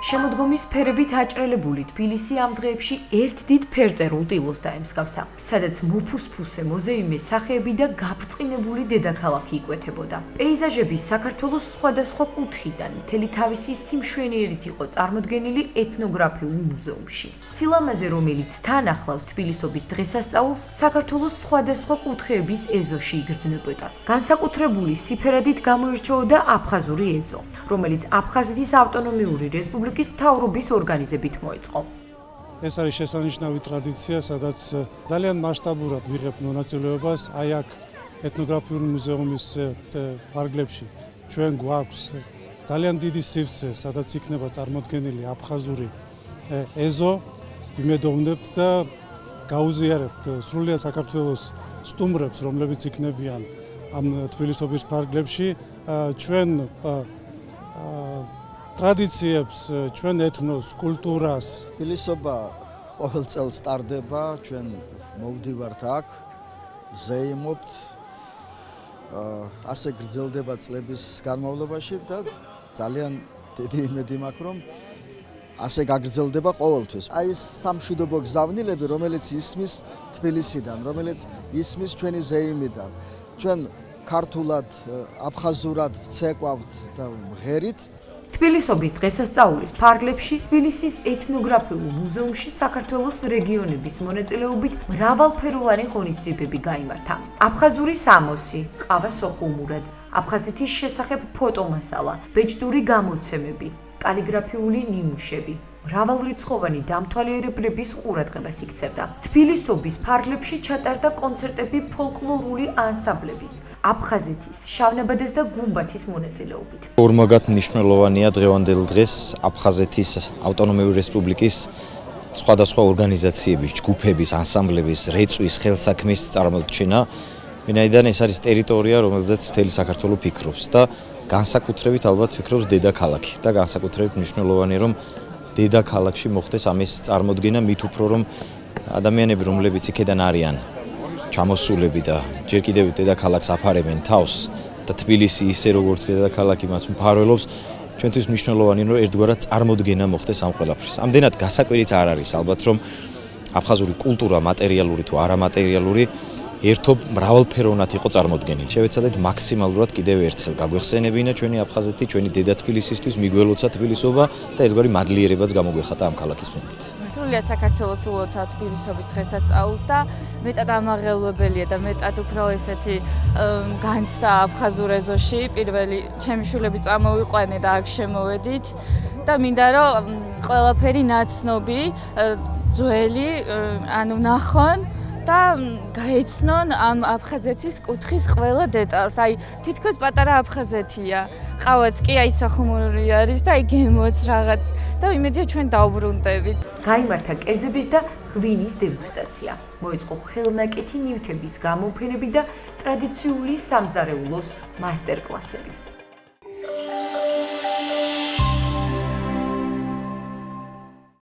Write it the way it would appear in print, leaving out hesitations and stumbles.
შემოდგომის ფერებით აჭრელებული თბილისი ამ დღეებში ერთ დიდ ფერწერულ ტილოს დაემსგავსა, სადაც მოფუსფუსე მოზეიმის სახეები და გაბრწყინებული დედაქალაქი იკვეთებოდა. პეიზაჟების საქართველოს სხვადასხვა კუთხიდან მთელი თავისი სიმშვენიერით იყო წარმოდგენილი ეთნოგრაფიულ მუზეუმში. სილამაზე, რომელიც თან ახლავს თბილისობის დღესასწაულს, საქართველოს სხვადასხვა კუთხეების ეზოში იგრძნობოდა. განსაკუთრებული სიფერადით გამოირჩეოდა აფხაზური ეზო, რომელიც აფხაზეთის ავტონომიური რესპუბლიკის მთავრობის ორგანიზებით მოეწყო. ეს არის შესანიშნავი ტრადიცია, სადაც ძალიან მასშტაბურად ვიღებთ მონაწილეობას აი აქ ეთნოგრაფიული მუზეუმის ფარგლებში. ჩვენ გვაქვს ძალიან დიდი სივრცე, სადაც იქნება წარმოდგენილი აფხაზური ეზო. ვიმედოვნებთ და გაუზიარებთ სრულიად საქართველოს სტუმრებს, რომლებიც იქნებიან ამ თბილისობის ფარგლებში. ჩვენ ტრადიციებს, ჩვენ ეთნოს, კულტურას. თბილისობა ყოველ წელს ტარდება, ჩვენ მოვდივართ აქ, ზეიმობთ, ასე გრძელდება წლების განმავლობაში და ძალიან დიდი იმედი მაქვს, რომ ასე გაგრძელდება ყოველთვის. აი ეს სამშვიდობო გზავნილები, რომელიც ისმის თბილისიდან, რომელიც ისმის ჩვენი ზეიმიდან, ჩვენ ქართულად, აფხაზურად ვცეკვავთ და მღერით. თბილისობის დღესასწაულის ფარგლებში თბილისის ეთნოგრაფიულ მუზეუმში საქართველოს რეგიონების მონაწილეობით მრავალფეროვანი ღონისძიებები გაიმართა. აფხაზური სამოსი, ყავა სოხუმურად, აფხაზეთის შესახებ ფოტომასალა, ბეჭდური გამოცემები, კალიგრაფიული ნიმუშები, მრავალრიცხოვანი დამთვალიერებლების ყურადღებას იქცევდა. თბილისობის ფარგლებში ჩატარდა კონცერტები ფოლკლორული ანსამბლების, აფხაზეთის, შავნაბადეს და გუმბათის მონაწილეობით. ორმაგად მნიშვნელოვანია დღევანდელ დღეს აფხაზეთის ავტონომიური რესპუბლიკის სხვადასხვა ორგანიზაციების, ჯგუფების, ანსამბლების, რეწვის, ხელსაქმის წარმოჩენა, ვინაიდან ეს არის ტერიტორია, რომელზეც მთელი საქართველო ფიქრობს და განსაკუთრებით ალბათ ფიქრობს დედაქალაქი და განსაკუთრებით მნიშვნელოვანია, რომ დედაქალაქში მოხდეს ამის წარმოდგენა, მით უფრო რომ ადამიანები, რომლებიც იქედან არიან ჩამოსულები და ჯერ კიდევ დედაქალაქს აფარებენ თავს და თბილისი ისე როგორც დედაქალაქი მას მფარველობს, ჩვენთვის მნიშვნელოვანია, რომ ერთგვარად წარმოდგენა მოხდეს ამ ყველაფრის. ამდენად გასაკვირიც არ არის ალბათ, რომ აფხაზური კულტურა, მატერიალური თუ არამატერიალური, ერთობ მრავალფეროვნად იყო წარმოდგენილი. შევეცადეთ მაქსიმალურად კიდევ ერთხელ გაგვეხსენებინა ჩვენი აფხაზეთი, ჩვენი დედა თბილისისთვის, მიგველოცა თბილისობა და ერთგვარი მადლიერებაც გამოგვეხატა ამ ქალაქის მიმართ. სრულიად საქართველოს ულოცა თბილისობის დღესასწაულს და მეტად ამაღელვებელია და მეტად უფრო ესეთი განცდა აფხაზურ ეზოში. პირველი ჩემი შვილები წამოვიყვანე და აქ შემოვედით და მინდა რომ ყველაფერი ნაცნობი, ძველი, ანუ ნახონ და გაეცნონ ამ აფხაზეთის კუთხის ყველა დეტალს. აი, თითქოს პატარა აფხაზეთია. ყავაც კი აი სოხუმური არის და აი გემოც რაღაც და იმედია ჩვენ დავბრუნდებით. გაიმართა კერძების და ღვინის დეგუსტაცია. მოეწყო ხელნაკეთი ნივთების გამოფენები და ტრადიციული სამზარეულოს მასტერკლასები.